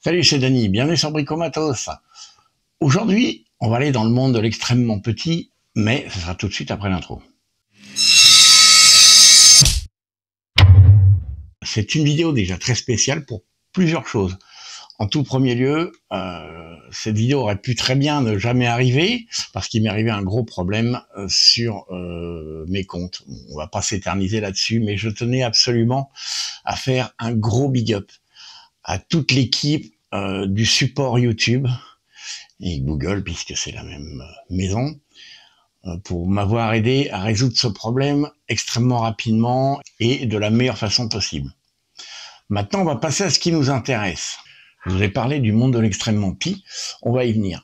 Salut, c'est Denis, bienvenue sur Bricomatos. Aujourd'hui, on va aller dans le monde de l'extrêmement petit, mais ce sera tout de suite après l'intro. C'est une vidéo déjà très spéciale pour plusieurs choses. En tout premier lieu, cette vidéo aurait pu très bien ne jamais arriver, parce qu'il m'est arrivé un gros problème sur mes comptes. On va pas s'éterniser là-dessus, mais je tenais absolument à faire un gros big up à toute l'équipe du support YouTube et Google, puisque c'est la même maison, pour m'avoir aidé à résoudre ce problème extrêmement rapidement et de la meilleure façon possible. Maintenant, on va passer à ce qui nous intéresse. Je vous ai parlé du monde de l'extrêmement petit, on va y venir.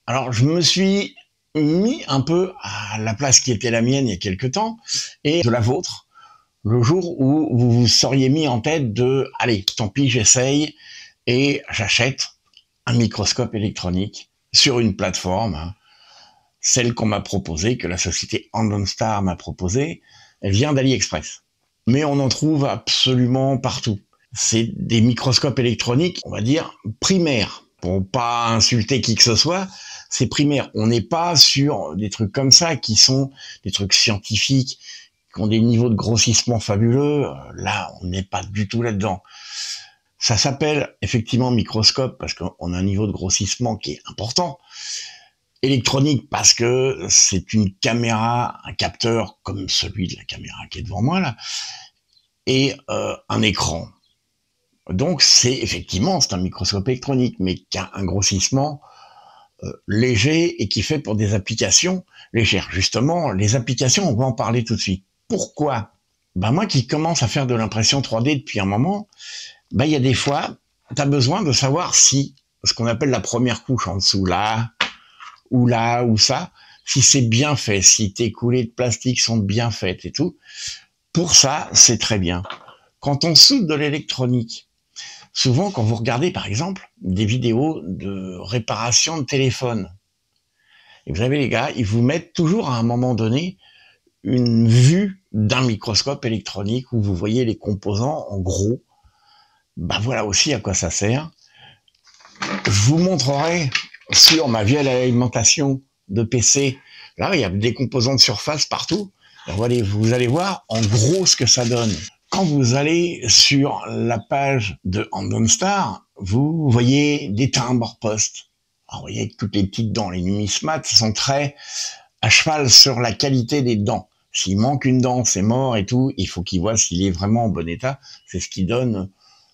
Alors, je me suis mis un peu à la place qui était la mienne il y a quelques temps, et de la vôtre, le jour où vous vous seriez mis en tête de « Allez, tant pis, j'essaye et j'achète un microscope électronique sur une plateforme, celle qu'on m'a proposée, que la société Andonstar m'a proposée, elle vient d'AliExpress. Mais on en trouve absolument partout. C'est des microscopes électroniques, on va dire, primaires. Pour pas insulter qui que ce soit, c'est primaire. On n'est pas sur des trucs comme ça qui sont des trucs scientifiques, qui ont des niveaux de grossissement fabuleux. Là, on n'est pas du tout là-dedans. Ça s'appelle effectivement microscope parce qu'on a un niveau de grossissement qui est important. Électronique parce que c'est une caméra, un capteur comme celui de la caméra qui est devant moi là, et un écran. Donc c'est un microscope électronique, mais qui a un grossissement léger et qui fait pour des applications légères. Justement, les applications, on va en parler tout de suite. Pourquoi ? Moi qui commence à faire de l'impression 3D depuis un moment, il y a des fois, tu as besoin de savoir si ce qu'on appelle la première couche en dessous, là, ou ça, si c'est bien fait, si tes coulées de plastique sont bien faites et tout. Pour ça, c'est très bien. Quand on soude de l'électronique, souvent quand vous regardez par exemple des vidéos de réparation de téléphone, et vous avez les gars, ils vous mettent toujours à un moment donné une vue d'un microscope électronique où vous voyez les composants en gros. Voilà aussi à quoi ça sert. Je vous montrerai sur ma vieille alimentation de PC. Là, il y a des composants de surface partout. Vous allez voir en gros ce que ça donne. Quand vous allez sur la page de Andonstar, vous voyez des timbres poste. Alors, vous voyez que toutes les petites dents, les numismates sont très à cheval sur la qualité des dents. S'il manque une dent, c'est mort et tout. Il faut qu'ils voient s'il est vraiment en bon état. C'est ce qui donne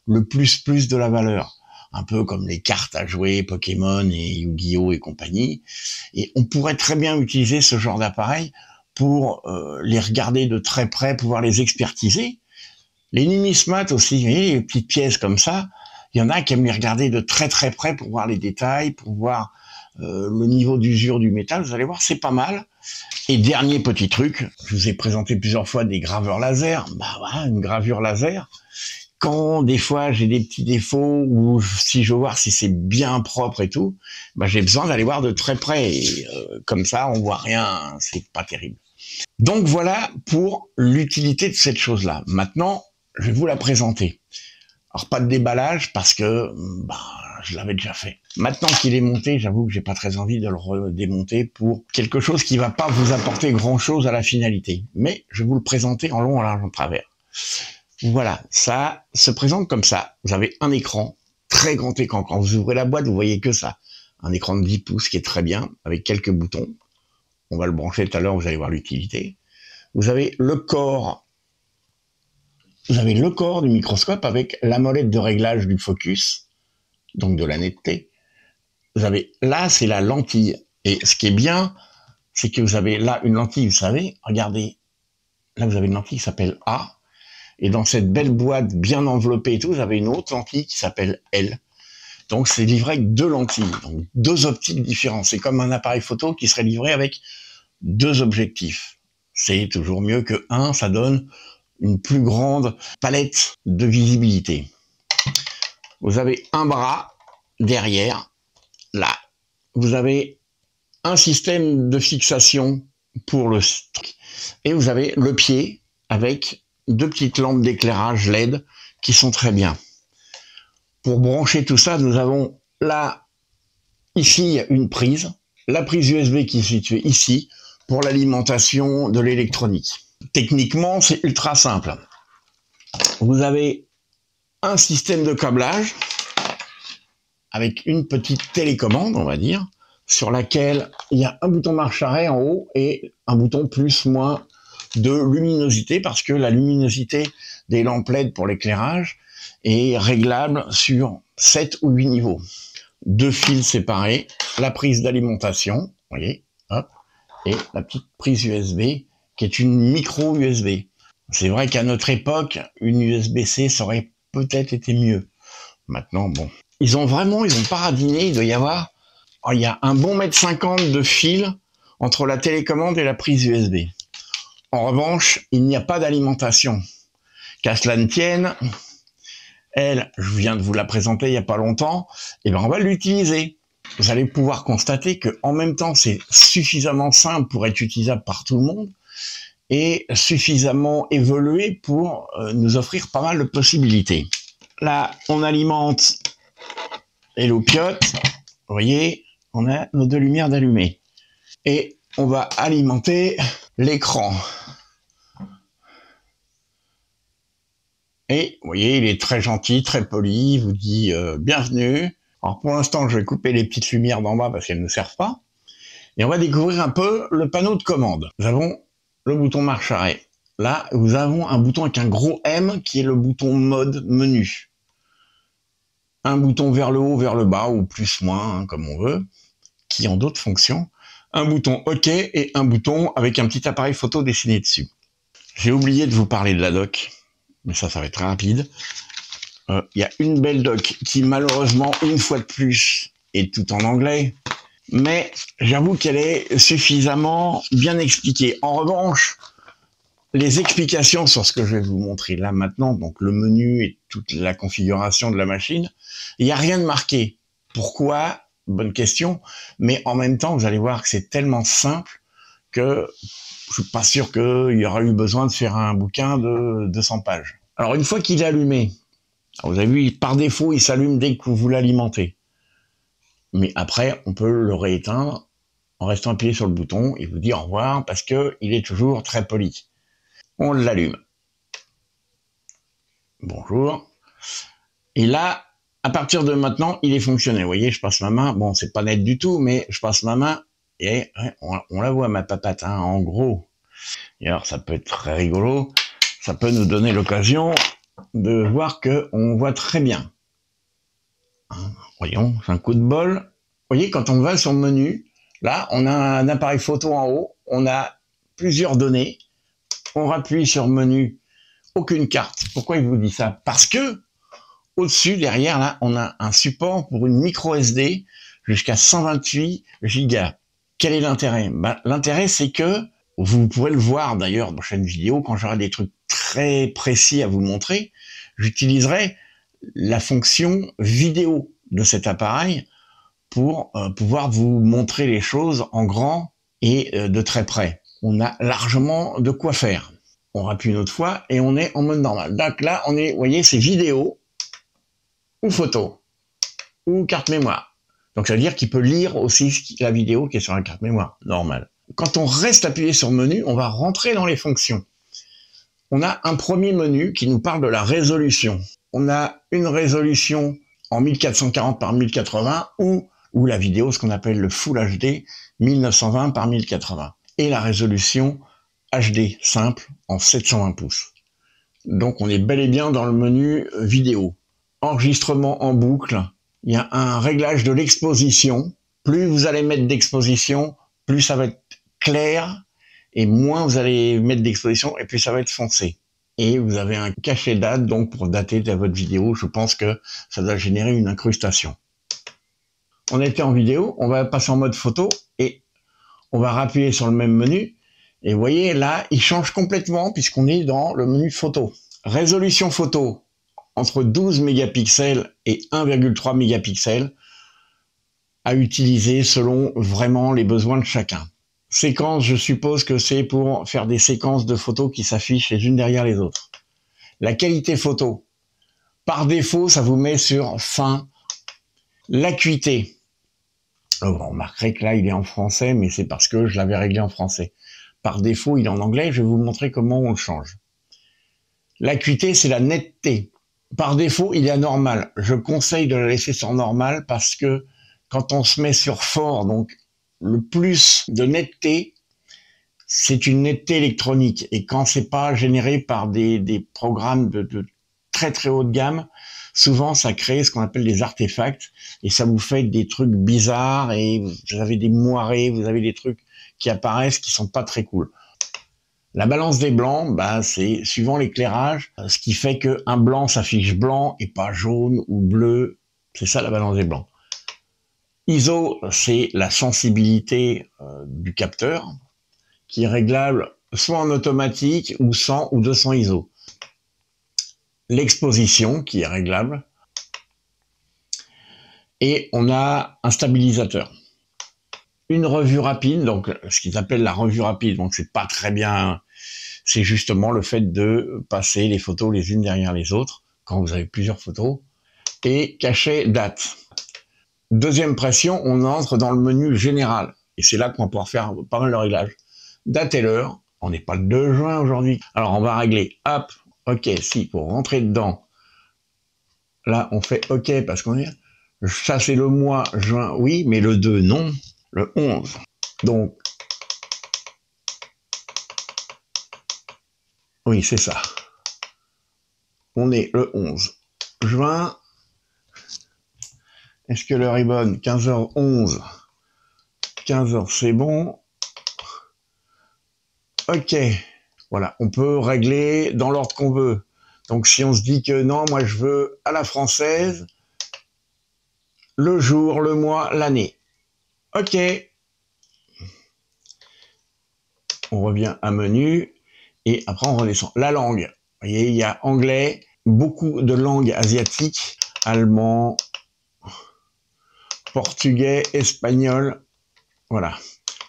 le plus de la valeur. Un peu comme les cartes à jouer, Pokémon et Yu-Gi-Oh et compagnie. Et on pourrait très bien utiliser ce genre d'appareil pour les regarder de très près, pouvoir les expertiser. Les numismates aussi, vous voyez, les petites pièces comme ça, il y en a qui aiment les regarder de très près pour voir les détails, pour voir le niveau d'usure du métal. Vous allez voir, c'est pas mal. Et dernier petit truc, je vous ai présenté plusieurs fois des graveurs laser. Une gravure laser. Quand des fois j'ai des petits défauts ou si je veux voir si c'est bien propre et tout, j'ai besoin d'aller voir de très près. Et, comme ça, on voit rien, c'est pas terrible. Donc voilà pour l'utilité de cette chose-là. Maintenant, je vais vous la présenter. Alors pas de déballage parce que je l'avais déjà fait. Maintenant qu'il est monté, j'avoue que j'ai pas très envie de le redémonter pour quelque chose qui va pas vous apporter grand-chose à la finalité. Mais je vais vous le présenter en long, en large, en travers. Voilà, ça se présente comme ça. Vous avez un écran, très grand écran. Quand vous ouvrez la boîte, vous voyez que ça. Un écran de 10 pouces qui est très bien, avec quelques boutons. On va le brancher tout à l'heure, vous allez voir l'utilité. Vous avez le corps. Vous avez le corps du microscope avec la molette de réglage du focus, donc de la netteté. Vous avez, là, c'est la lentille. Et ce qui est bien, c'est que vous avez là une lentille, vous savez, regardez. Là, vous avez une lentille qui s'appelle A. Et dans cette belle boîte bien enveloppée et tout, vous avez une autre lentille qui s'appelle L. Donc, c'est livré avec deux lentilles, donc deux optiques différentes. C'est comme un appareil photo qui serait livré avec deux objectifs. C'est toujours mieux que un, ça donne une plus grande palette de visibilité. Vous avez un bras derrière, là. Vous avez un système de fixation pour le stock. Et vous avez le pied avec deux petites lampes d'éclairage LED qui sont très bien. Pour brancher tout ça, nous avons là, ici, il y a une prise, la prise USB qui est située ici pour l'alimentation de l'électronique. Techniquement, c'est ultra simple. Vous avez un système de câblage avec une petite télécommande, on va dire, sur laquelle il y a un bouton marche-arrêt en haut et un bouton plus-moins de luminosité, parce que la luminosité des lampes LED pour l'éclairage est réglable sur 7 ou 8 niveaux. 2 fils séparés, la prise d'alimentation, vous voyez, hop, et la petite prise USB qui est une micro USB. C'est vrai qu'à notre époque, une USB-C ça aurait peut-être été mieux. Maintenant, bon. Ils ont paradiné, il doit y avoir, il y a un bon 1,50 m de fil entre la télécommande et la prise USB. En revanche, il n'y a pas d'alimentation. Qu'à cela ne tienne, elle, je viens de vous la présenter il n'y a pas longtemps, et ben on va l'utiliser. Vous allez pouvoir constater que en même temps, c'est suffisamment simple pour être utilisable par tout le monde et suffisamment évolué pour nous offrir pas mal de possibilités. Là, on alimente et l'opiote, vous voyez, on a nos 2 lumières d'allumées. Et on va alimenter l'écran. Et vous voyez, il est très gentil, très poli, il vous dit bienvenue. Alors pour l'instant, je vais couper les petites lumières d'en bas parce qu'elles ne servent pas. Et on va découvrir un peu le panneau de commande. Nous avons le bouton marche-arrêt. Là, nous avons un bouton avec un gros M qui est le bouton mode menu. Un bouton vers le haut, vers le bas, ou plus, moins, hein, comme on veut, qui ont d'autres fonctions. Un bouton OK et un bouton avec un petit appareil photo dessiné dessus. J'ai oublié de vous parler de la dock, mais ça va être très rapide. Il y a une belle dock qui, malheureusement, une fois de plus, est tout en anglais, mais j'avoue qu'elle est suffisamment bien expliquée. En revanche, les explications sur ce que je vais vous montrer là maintenant, donc le menu et toute la configuration de la machine, il n'y a rien de marqué. Pourquoi? Bonne question. Mais en même temps, vous allez voir que c'est tellement simple que je suis pas sûr qu'il y aura eu besoin de faire un bouquin de 200 pages. Alors une fois qu'il est allumé, vous avez vu, par défaut, il s'allume dès que vous l'alimentez. Mais après, on peut le rééteindre en restant appuyé sur le bouton et vous dire au revoir parce qu'il est toujours très poli. On l'allume. Bonjour. Et là, à partir de maintenant, il est fonctionnel. Vous voyez, je passe ma main. Bon, c'est pas net du tout, mais je passe ma main et on la voit, ma papate, hein, en gros. Et alors, ça peut être très rigolo. Ça peut nous donner l'occasion de voir que on voit très bien. Hein, voyons, c'est un coup de bol. Vous voyez, quand on va sur le menu, là, on a un appareil photo en haut. On a plusieurs données. On appuie sur menu, aucune carte. Pourquoi il vous dit ça? Parce que au-dessus, derrière, là, on a un support pour une micro SD jusqu'à 128 gigas. Quel est l'intérêt? L'intérêt, c'est que, vous pourrez le voir d'ailleurs dans la prochaine vidéo, quand j'aurai des trucs très précis à vous montrer, j'utiliserai la fonction vidéo de cet appareil pour pouvoir vous montrer les choses en grand et de très près. On a largement de quoi faire. On appuie une autre fois et on est en mode normal. Donc là, on est, vous voyez, c'est vidéo ou photo ou carte mémoire. Donc ça veut dire qu'il peut lire aussi la vidéo qui est sur la carte mémoire, normal. Quand on reste appuyé sur le menu, on va rentrer dans les fonctions. On a un premier menu qui nous parle de la résolution. On a une résolution en 1440 par 1080 ou la vidéo, ce qu'on appelle le Full HD, 1920 par 1080. Et la résolution HD simple en 720 pouces. Donc on est bel et bien dans le menu vidéo. Enregistrement en boucle, il y a un réglage de l'exposition. Plus vous allez mettre d'exposition, plus ça va être clair, et moins vous allez mettre d'exposition, et plus ça va être foncé. Et vous avez un cachet date, donc pour dater de votre vidéo, je pense que ça doit générer une incrustation. On était en vidéo, on va passer en mode photo, et on va rappuyer sur le même menu, et vous voyez là, il change complètement, puisqu'on est dans le menu photo. Résolution photo, entre 12 mégapixels et 1,3 mégapixels, à utiliser selon vraiment les besoins de chacun. Séquence, je suppose que c'est pour faire des séquences de photos qui s'affichent les unes derrière les autres. La qualité photo, Par défaut, ça vous met sur fin. L'acuité. Vous remarquerez que là, il est en français, mais c'est parce que je l'avais réglé en français. Par défaut, il est en anglais. Je vais vous montrer comment on le change. L'acuité, c'est la netteté. Par défaut, il est à normal. Je conseille de la laisser sur normal parce que quand on se met sur fort, donc le plus de netteté, c'est une netteté électronique. Et quand c'est pas généré par des programmes de très très haute gamme, souvent ça crée ce qu'on appelle des artefacts et ça vous fait des trucs bizarres et vous avez des moirés, vous avez des trucs qui apparaissent qui sont pas très cool. La balance des blancs, bah, c'est suivant l'éclairage, ce qui fait qu'un blanc s'affiche blanc et pas jaune ou bleu. C'est ça la balance des blancs. ISO, c'est la sensibilité du capteur qui est réglable soit en automatique ou 100 ou 200 ISO. L'exposition qui est réglable. Et on a un stabilisateur. Une revue rapide, donc ce qu'ils appellent la revue rapide, donc c'est pas très bien, c'est justement le fait de passer les photos les unes derrière les autres, quand vous avez plusieurs photos, et cacher date. Deuxième pression, on entre dans le menu général, et c'est là qu'on va pouvoir faire pas mal de réglages. Date et l'heure, on n'est pas le 2 juin aujourd'hui, alors on va régler, hop, ok, si, pour rentrer dedans, là on fait ok, parce qu'on est, ça c'est le mois juin, oui, mais le 2, non. Le 11. Donc, oui, c'est ça. On est le 11 juin. Est-ce que l'heure est bonne? 15h11. 15h, c'est bon. Ok. Voilà, on peut régler dans l'ordre qu'on veut. Donc, si on se dit que non, moi, je veux à la française, le jour, le mois, l'année. Ok. On revient à menu et après on redescend. La langue, vous voyez, il y a anglais, beaucoup de langues asiatiques, allemand, portugais, espagnol, voilà.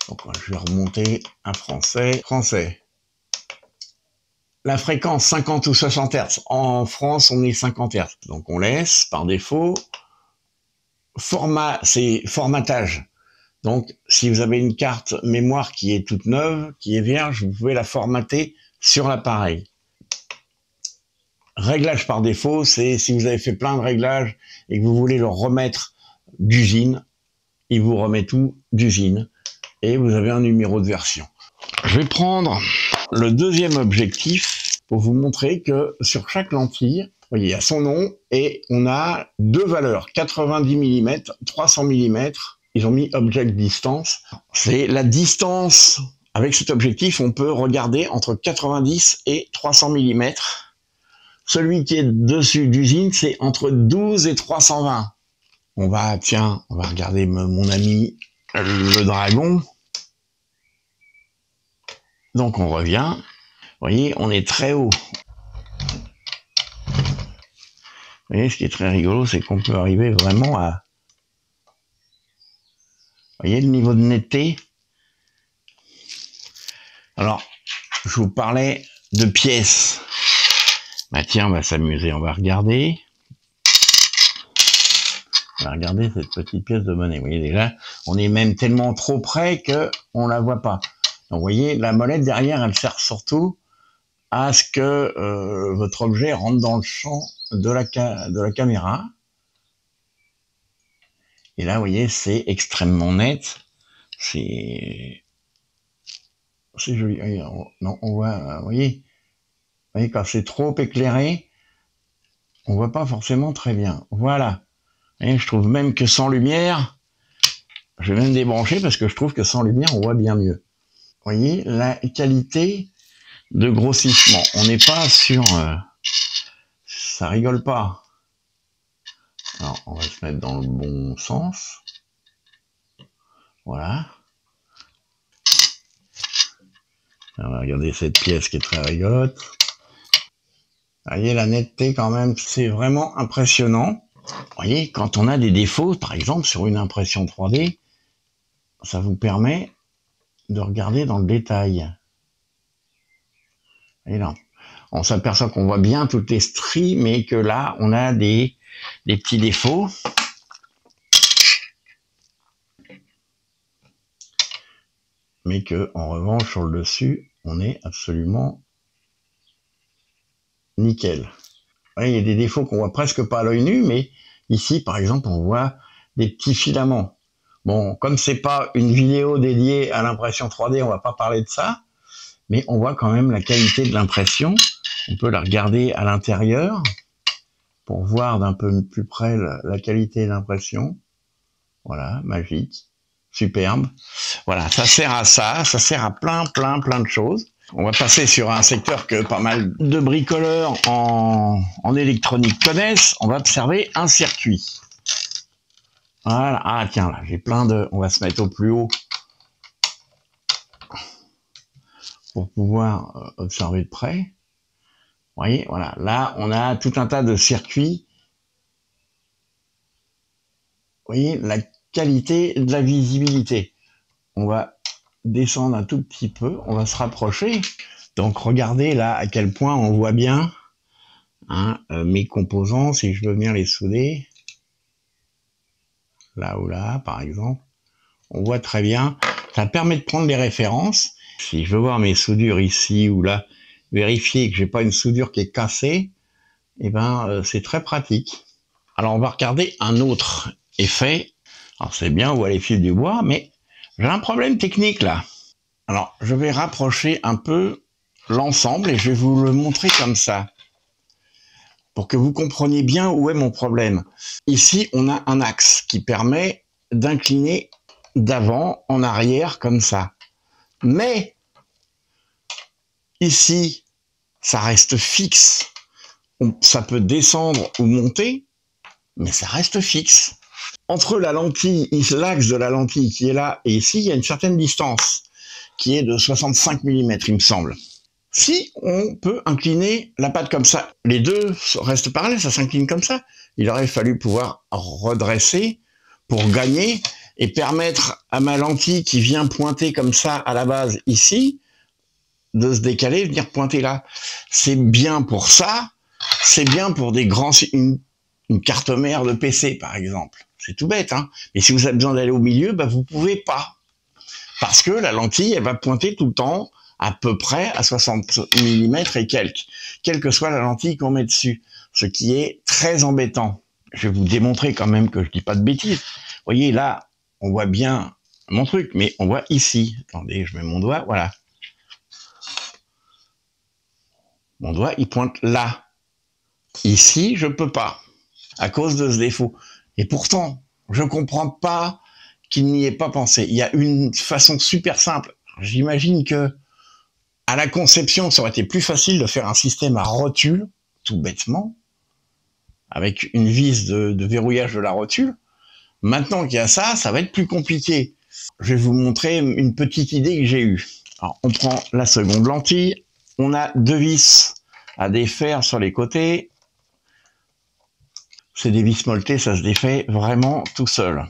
Donc je vais remonter à français. Français. La fréquence 50 ou 60 Hz. En France, on est 50 Hz. Donc on laisse par défaut. Format, c'est formatage. Donc, si vous avez une carte mémoire qui est toute neuve, qui est vierge, vous pouvez la formater sur l'appareil. Réglage par défaut, c'est si vous avez fait plein de réglages et que vous voulez le remettre d'usine, il vous remet tout d'usine et vous avez un numéro de version. Je vais prendre le deuxième objectif pour vous montrer que sur chaque lentille, vous voyez, il y a son nom et on a deux valeurs, 90 mm, 300 mm. Ils ont mis Object Distance. C'est la distance. Avec cet objectif, on peut regarder entre 90 et 300 mm. Celui qui est dessus d'usine, c'est entre 12 et 320. On va regarder mon ami le dragon. Donc on revient. Vous voyez, on est très haut. Vous voyez, ce qui est très rigolo, c'est qu'on peut arriver vraiment à... Vous voyez le niveau de netteté? Alors, je vous parlais de pièces. Bah tiens, on va s'amuser, on va regarder. On va regarder cette petite pièce de monnaie. Vous voyez déjà, on est même tellement trop près qu'on la voit pas. Donc vous voyez, la molette derrière, elle sert surtout à ce que votre objet rentre dans le champ de la caméra. Et là, vous voyez, c'est extrêmement net. C'est joli. Non, on voit, vous voyez, quand c'est trop éclairé, on voit pas forcément très bien. Voilà. Et je trouve même que sans lumière, je vais même débrancher parce que je trouve que sans lumière, on voit bien mieux. Vous voyez, la qualité de grossissement. On n'est pas sur... ça rigole pas. Alors, on va se mettre dans le bon sens. Voilà. On va regarder cette pièce qui est très rigolote. Vous voyez, la netteté quand même, c'est vraiment impressionnant. Vous voyez, quand on a des défauts, par exemple sur une impression 3D, ça vous permet de regarder dans le détail. Et là, On s'aperçoit qu'on voit bien toutes les stries, mais que là, on a des petits défauts. Mais que, en revanche, sur le dessus, on est absolument nickel. Ouais, il y a des défauts qu'on voit presque pas à l'œil nu, mais ici, par exemple, on voit des petits filaments. Bon, comme c'est pas une vidéo dédiée à l'impression 3D, on va pas parler de ça, mais on voit quand même la qualité de l'impression. On peut la regarder à l'intérieur pour voir d'un peu plus près la qualité de l'impression. Voilà, magique, superbe. Voilà, ça sert à ça sert à plein de choses. On va passer sur un secteur que pas mal de bricoleurs en électronique connaissent. On va observer un circuit. Voilà, ah tiens, là, j'ai plein de... On va se mettre au plus haut pour pouvoir observer de près. Vous voyez, voilà, là, on a tout un tas de circuits. Vous voyez, la qualité de la visibilité. On va descendre un tout petit peu, on va se rapprocher. Donc, regardez là à quel point on voit bien mes composants, si je veux venir les souder. Là ou là, par exemple. On voit très bien. Ça permet de prendre les références. Si je veux voir mes soudures ici ou là, vérifier que j'ai pas une soudure qui est cassée, eh ben, c'est très pratique. Alors, on va regarder un autre effet. Alors, c'est bien, on voit les fils du bois, mais j'ai un problème technique là. Alors, je vais rapprocher un peu l'ensemble et je vais vous le montrer comme ça, pour que vous compreniez bien où est mon problème. Ici, on a un axe qui permet d'incliner d'avant en arrière comme ça. Mais ici, ça reste fixe. Ça peut descendre ou monter, mais ça reste fixe. Entre la lentille, l'axe de la lentille qui est là et ici, il y a une certaine distance qui est de 65 mm, il me semble. Si on peut incliner la patte comme ça, les deux restent parallèles, ça s'incline comme ça. Il aurait fallu pouvoir redresser pour gagner et permettre à ma lentille qui vient pointer comme ça à la base ici, de se décaler et venir pointer là. C'est bien pour ça, c'est bien pour des grands, une carte mère de PC par exemple. C'est tout bête, hein. Mais si vous avez besoin d'aller au milieu, bah vous pouvez pas. Parce que la lentille, elle va pointer tout le temps à peu près à 60 mm et quelques, quelle que soit la lentille qu'on met dessus, ce qui est très embêtant. Je vais vous démontrer quand même que je dis pas de bêtises. Vous voyez, là, on voit bien mon truc, mais on voit ici. Attendez, je mets mon doigt, voilà. Mon doigt, il pointe là. Ici, je peux pas, à cause de ce défaut. Et pourtant, je comprends pas qu'il n'y ait pas pensé. Il y a une façon super simple. J'imagine que à la conception, ça aurait été plus facile de faire un système à rotule, tout bêtement, avec une vis de verrouillage de la rotule. Maintenant qu'il y a ça, ça va être plus compliqué. Je vais vous montrer une petite idée que j'ai eue. Alors, on prend la seconde lentille. On a deux vis à défaire sur les côtés. C'est des vis molletées, ça se défait vraiment tout seul.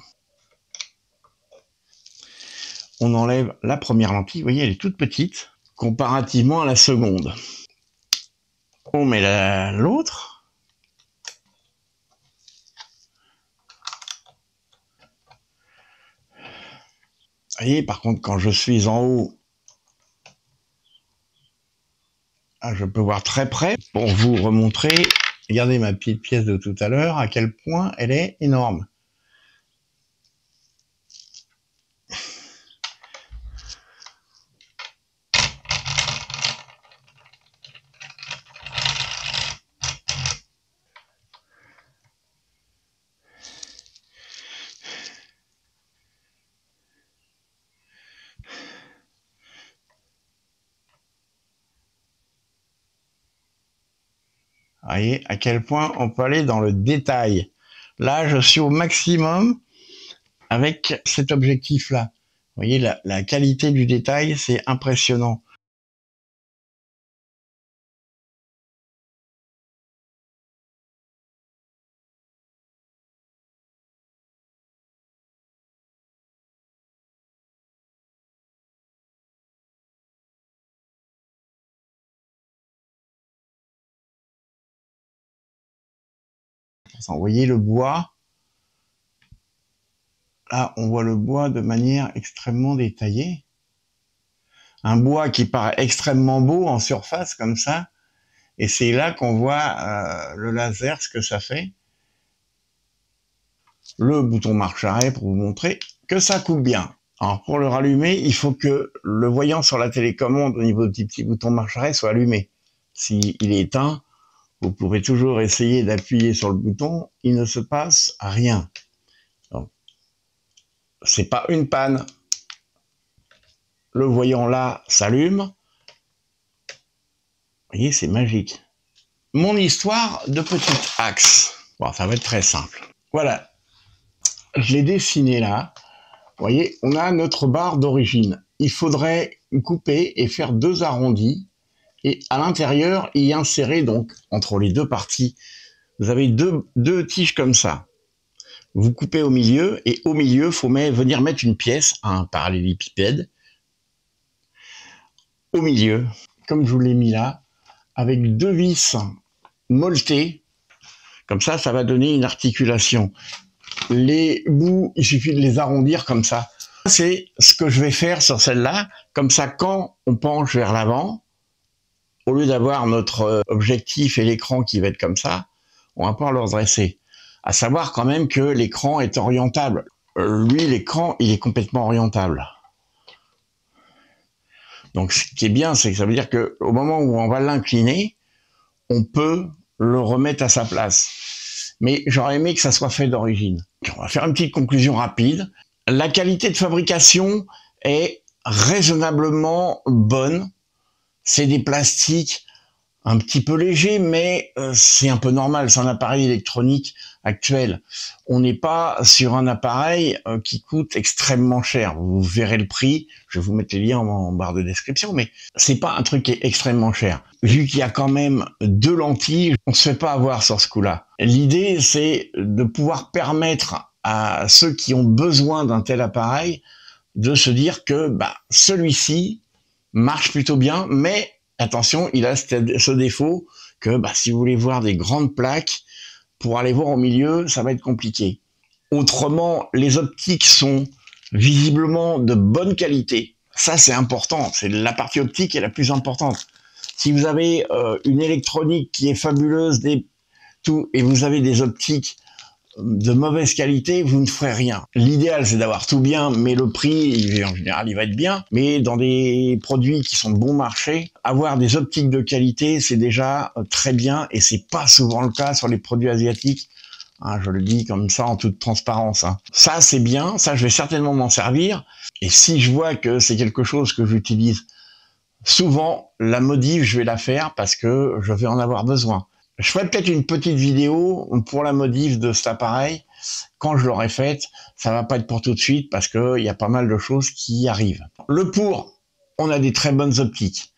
On enlève la première lentille. Vous voyez, elle est toute petite, comparativement à la seconde. On met l'autre. Vous voyez, par contre, quand je suis en haut, je peux voir très près pour vous remontrer. Regardez ma petite pièce de tout à l'heure, à quel point elle est énorme. Vous voyez à quel point on peut aller dans le détail. Là, je suis au maximum avec cet objectif-là. Vous voyez, la qualité du détail, c'est impressionnant. intéressant. Vous voyez le bois. Là, on voit le bois de manière extrêmement détaillée. Un bois qui paraît extrêmement beau en surface, comme ça. Et c'est là qu'on voit le laser, ce que ça fait. Le bouton marche arrêt pour vous montrer que ça coupe bien. Alors, pour le rallumer, il faut que le voyant sur la télécommande au niveau du petit bouton marche arrêt soit allumé. S'il est éteint, vous pouvez toujours essayer d'appuyer sur le bouton, il ne se passe rien. C'est pas une panne. Le voyant là s'allume. Vous voyez, c'est magique. Mon histoire de petit axe. Bon, ça va être très simple. Voilà. Je l'ai dessiné là. Vous voyez, on a notre barre d'origine. Il faudrait couper et faire 2 arrondis. Et à l'intérieur, y insérer donc, entre les 2 parties, vous avez deux tiges comme ça. Vous coupez au milieu, et au milieu, il faut venir mettre une pièce, un parallélépipède, au milieu, comme je vous l'ai mis là, avec 2 vis molletées. Comme ça, ça va donner une articulation. Les bouts, il suffit de les arrondir comme ça. C'est ce que je vais faire sur celle-là. Comme ça, quand on penche vers l'avant, au lieu d'avoir notre objectif et l'écran qui va être comme ça, on va pouvoir le redresser. À savoir quand même que l'écran est orientable. Lui, l'écran, il est complètement orientable. Donc, ce qui est bien, c'est que ça veut dire qu'au moment où on va l'incliner, on peut le remettre à sa place. Mais j'aurais aimé que ça soit fait d'origine. On va faire une petite conclusion rapide. La qualité de fabrication est raisonnablement bonne. C'est des plastiques un petit peu légers, mais c'est un peu normal. C'est un appareil électronique actuel. On n'est pas sur un appareil qui coûte extrêmement cher. Vous verrez le prix. Je vais vous mettre les liens en barre de description, mais c'est pas un truc qui est extrêmement cher. Vu qu'il y a quand même 2 lentilles, on se fait pas avoir sur ce coup-là. L'idée, c'est de pouvoir permettre à ceux qui ont besoin d'un tel appareil de se dire que celui-ci marche plutôt bien, mais attention, il a ce défaut que si vous voulez voir des grandes plaques, pour aller voir au milieu, ça va être compliqué. Autrement, les optiques sont visiblement de bonne qualité. Ça, c'est important. C'est la partie optique qui est la plus importante. Si vous avez une électronique qui est fabuleuse et vous avez des optiques de mauvaise qualité, vous ne ferez rien. L'idéal, c'est d'avoir tout bien, mais le prix, en général, il va être bien. Mais dans des produits qui sont bon marché, avoir des optiques de qualité, c'est déjà très bien, et c'est pas souvent le cas sur les produits asiatiques. Je le dis comme ça en toute transparence. Ça, c'est bien, ça, je vais certainement m'en servir. Et si je vois que c'est quelque chose que j'utilise souvent, la modif, je vais la faire parce que je vais en avoir besoin. Je ferai peut-être une petite vidéo pour la modif de cet appareil. Quand je l'aurai faite, ça va pas être pour tout de suite parce que il y a pas mal de choses qui arrivent. Le pour, on a des très bonnes optiques.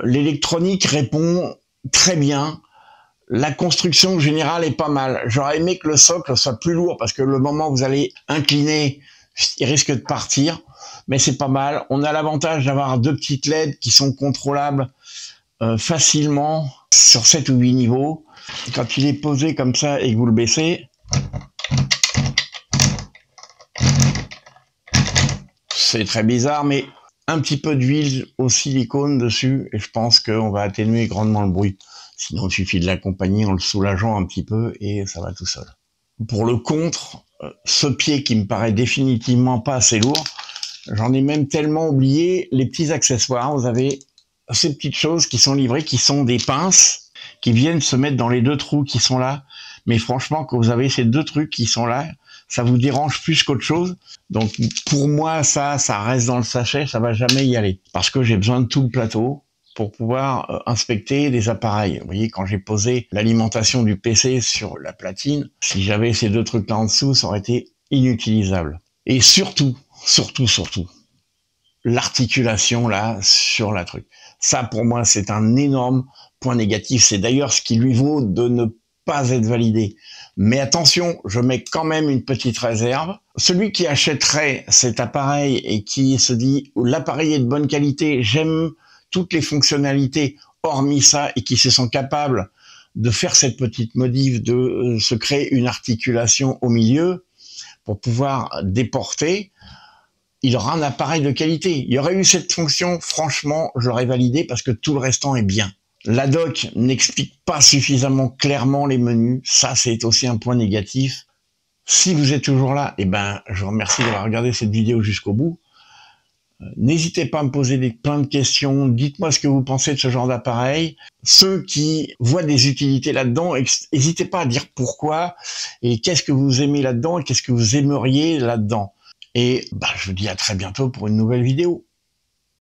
L'électronique répond très bien. La construction générale est pas mal. J'aurais aimé que le socle soit plus lourd parce que le moment où vous allez incliner, il risque de partir. Mais c'est pas mal. On a l'avantage d'avoir 2 petites LED qui sont contrôlables facilement sur 7 ou 8 niveaux. Quand il est posé comme ça et que vous le baissez, c'est très bizarre, mais un petit peu d'huile au silicone dessus et je pense qu'on va atténuer grandement le bruit. Sinon, il suffit de l'accompagner en le soulageant un petit peu et ça va tout seul. Pour le contre, ce pied qui me paraît définitivement pas assez lourd, j'en ai même tellement oublié les petits accessoires. Vous avez ces petites choses qui sont livrées, qui sont des pinces, qui viennent se mettre dans les 2 trous qui sont là. Mais franchement, quand vous avez ces 2 trucs qui sont là, ça vous dérange plus qu'autre chose. Donc pour moi, ça reste dans le sachet, ça va jamais y aller. Parce que j'ai besoin de tout le plateau pour pouvoir inspecter des appareils. Vous voyez, quand j'ai posé l'alimentation du PC sur la platine, si j'avais ces 2 trucs-là en dessous, ça aurait été inutilisable. Et surtout, l'articulation là sur la truc. Ça, pour moi, c'est un énorme point négatif. C'est d'ailleurs ce qui lui vaut de ne pas être validé. Mais attention, je mets quand même une petite réserve. Celui qui achèterait cet appareil et qui se dit « l'appareil est de bonne qualité, j'aime toutes les fonctionnalités, hormis ça, et qui se sent capable de faire cette petite modif, de se créer une articulation au milieu pour pouvoir déporter, il aura un appareil de qualité. Il y aurait eu cette fonction, franchement, je l'aurais validé parce que tout le restant est bien. La doc n'explique pas suffisamment clairement les menus. Ça, c'est aussi un point négatif. Si vous êtes toujours là, eh ben, je vous remercie d'avoir regardé cette vidéo jusqu'au bout. N'hésitez pas à me poser plein de questions. Dites-moi ce que vous pensez de ce genre d'appareil. Ceux qui voient des utilités là-dedans, n'hésitez pas à dire pourquoi et qu'est-ce que vous aimez là-dedans et qu'est-ce que vous aimeriez là-dedans. Et bah, je vous dis à très bientôt pour une nouvelle vidéo.